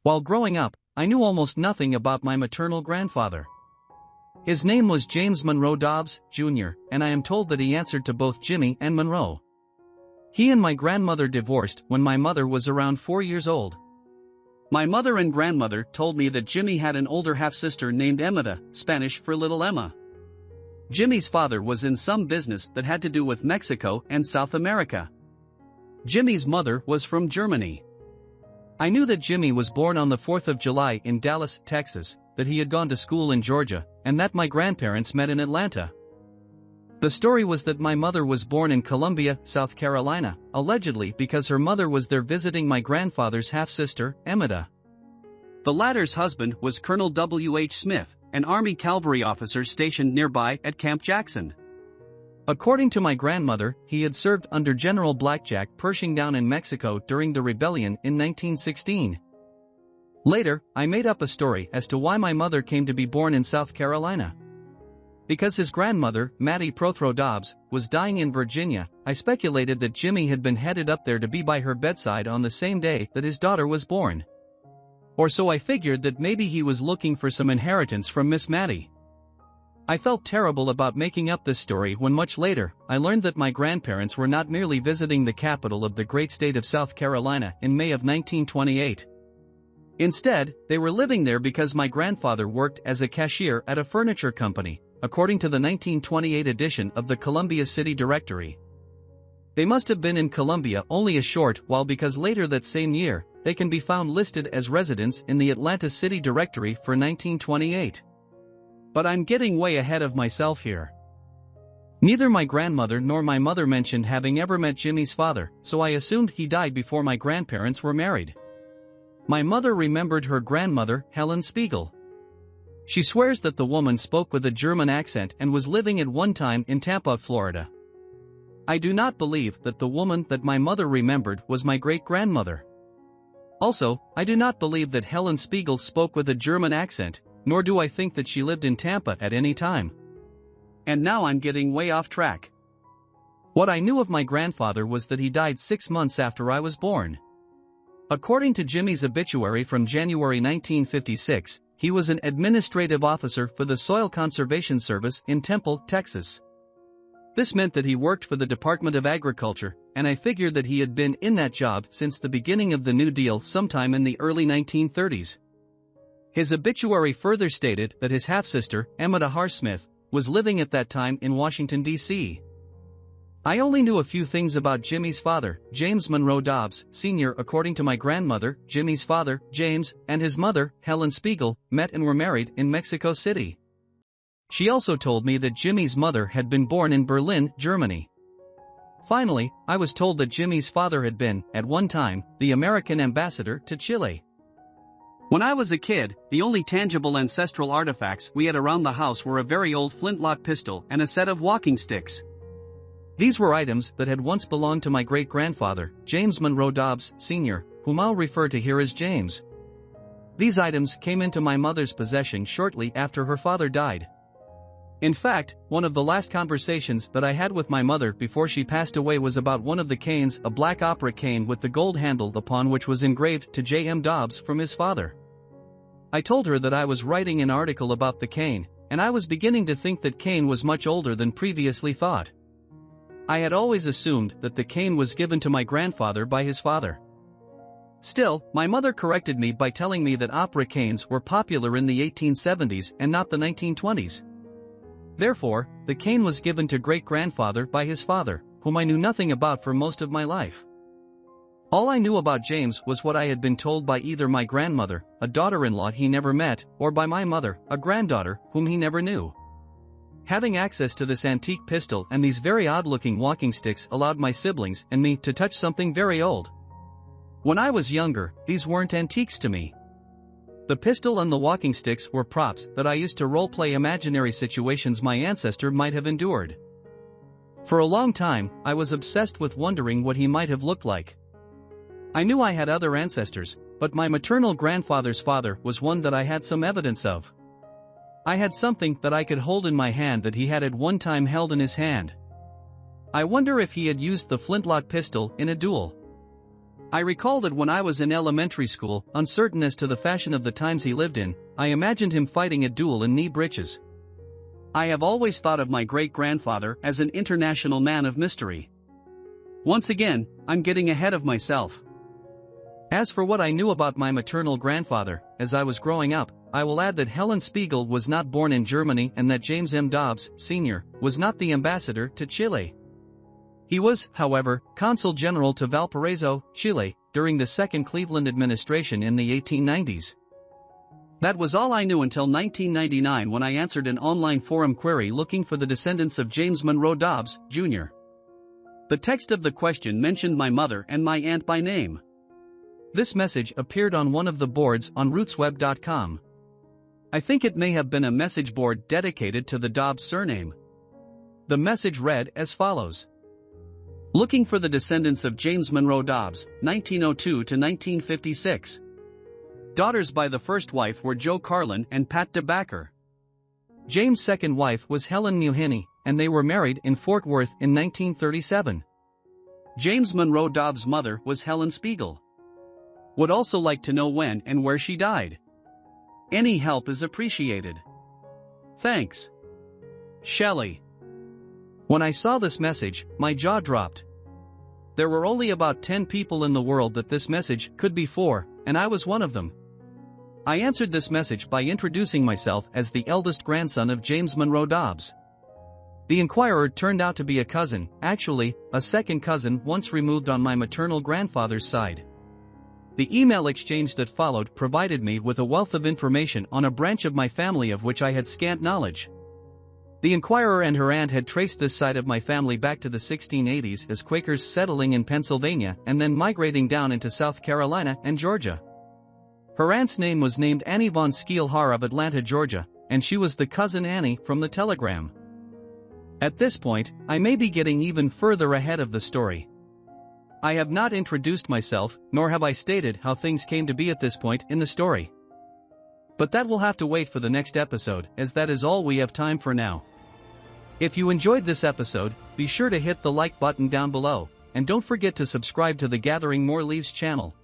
While growing up, I knew almost nothing about my maternal grandfather. His name was James Monroe Dobbs, Jr., and I am told that he answered to both Jimmy and Monroe. He and my grandmother divorced when my mother was around 4 years old. My mother and grandmother told me that Jimmy had an older half-sister named Emma, Spanish for Little Emma. Jimmy's father was in some business that had to do with Mexico and South America. Jimmy's mother was from Germany. I knew that Jimmy was born on the 4th of July in Dallas, Texas, that he had gone to school in Georgia, and that my grandparents met in Atlanta. The story was that my mother was born in Columbia, South Carolina, allegedly because her mother was there visiting my grandfather's half-sister, Emma. The latter's husband was Colonel W. H. Smith, an Army cavalry officer stationed nearby at Camp Jackson. According to my grandmother, he had served under General Blackjack Pershing down in Mexico during the rebellion in 1916. Later, I made up a story as to why my mother came to be born in South Carolina. Because his grandmother, Mattie Prothero Dobbs, was dying in Virginia, I speculated that Jimmy had been headed up there to be by her bedside on the same day that his daughter was born. Or so I figured that maybe he was looking for some inheritance from Miss Mattie. I felt terrible about making up this story when much later, I learned that my grandparents were not merely visiting the capital of the great state of South Carolina in May of 1928. Instead, they were living there because my grandfather worked as a cashier at a furniture company, according to the 1928 edition of the Columbia City Directory. They must have been in Columbia only a short while because later that same year, they can be found listed as residents in the Atlanta City Directory for 1928. But I'm getting way ahead of myself here. Neither my grandmother nor my mother mentioned having ever met Jimmy's father, so I assumed he died before my grandparents were married. My mother remembered her grandmother, Helen Spiegel. She swears that the woman spoke with a German accent and was living at one time in Tampa, Florida. I do not believe that the woman that my mother remembered was my great-grandmother. Also, I do not believe that Helen Spiegel spoke with a German accent, nor do I think that she lived in Tampa at any time. And now I'm getting way off track. What I knew of my grandfather was that he died 6 months after I was born. According to Jimmy's obituary from January 1956, he was an administrative officer for the Soil Conservation Service in Temple, Texas. This meant that he worked for the Department of Agriculture, and I figured that he had been in that job since the beginning of the New Deal sometime in the early 1930s. His obituary further stated that his half-sister, Emma Smith, was living at that time in Washington, D.C. I only knew a few things about Jimmy's father, James Monroe Dobbs, Sr. According to my grandmother, Jimmy's father, James, and his mother, Helen Spiegel, met and were married in Mexico City. She also told me that Jimmy's mother had been born in Berlin, Germany. Finally, I was told that Jimmy's father had been, at one time, the American ambassador to Chile. When I was a kid, the only tangible ancestral artifacts we had around the house were a very old flintlock pistol and a set of walking sticks. These were items that had once belonged to my great-grandfather, James Monroe Dobbs, Sr., whom I'll refer to here as James. These items came into my mother's possession shortly after her father died. In fact, one of the last conversations that I had with my mother before she passed away was about one of the canes, a black opera cane with the gold handle upon which was engraved to J.M. Dobbs from his father. I told her that I was writing an article about the cane, and I was beginning to think that cane was much older than previously thought. I had always assumed that the cane was given to my grandfather by his father. Still, my mother corrected me by telling me that opera canes were popular in the 1870s and not the 1920s. Therefore, the cane was given to great-grandfather by his father, whom I knew nothing about for most of my life. All I knew about James was what I had been told by either my grandmother, a daughter-in-law he never met, or by my mother, a granddaughter, whom he never knew. Having access to this antique pistol and these very odd-looking walking sticks allowed my siblings and me to touch something very old. When I was younger, these weren't antiques to me. The pistol and the walking sticks were props that I used to role-play imaginary situations my ancestor might have endured. For a long time, I was obsessed with wondering what he might have looked like. I knew I had other ancestors, but my maternal grandfather's father was one that I had some evidence of. I had something that I could hold in my hand that he had at one time held in his hand. I wonder if he had used the flintlock pistol in a duel. I recall that when I was in elementary school, uncertain as to the fashion of the times he lived in, I imagined him fighting a duel in knee breeches. I have always thought of my great-grandfather as an international man of mystery. Once again, I'm getting ahead of myself. As for what I knew about my maternal grandfather, as I was growing up, I will add that Helen Spiegel was not born in Germany and that James M. Dobbs, Sr., was not the ambassador to Chile. He was, however, Consul General to Valparaiso, Chile, during the Second Cleveland administration in the 1890s. That was all I knew until 1999 when I answered an online forum query looking for the descendants of James Monroe Dobbs, Jr. The text of the question mentioned my mother and my aunt by name. This message appeared on one of the boards on rootsweb.com. I think it may have been a message board dedicated to the Dobbs surname. The message read as follows. Looking for the descendants of James Monroe Dobbs, 1902 to 1956. Daughters by the first wife were Joe Carlin and Pat DeBacker. James' second wife was Helen Muhaney, and they were married in Fort Worth in 1937. James Monroe Dobbs' mother was Helen Spiegel. Would also like to know when and where she died. Any help is appreciated. Thanks. Shelley. When I saw this message, my jaw dropped. There were only about 10 people in the world that this message could be for, and I was one of them. I answered this message by introducing myself as the eldest grandson of James Monroe Dobbs. The inquirer turned out to be a cousin, actually, a second cousin once removed on my maternal grandfather's side. The email exchange that followed provided me with a wealth of information on a branch of my family of which I had scant knowledge. The inquirer and her aunt had traced this side of my family back to the 1680s as Quakers settling in Pennsylvania and then migrating down into South Carolina and Georgia. Her aunt's name was named Annie von Schielhaar of Atlanta, Georgia, and she was the cousin Annie from the telegram. At this point, I may be getting even further ahead of the story. I have not introduced myself, nor have I stated how things came to be at this point in the story. But that will have to wait for the next episode, as that is all we have time for now. If you enjoyed this episode, be sure to hit the like button down below, and don't forget to subscribe to the Gathering More Leaves channel.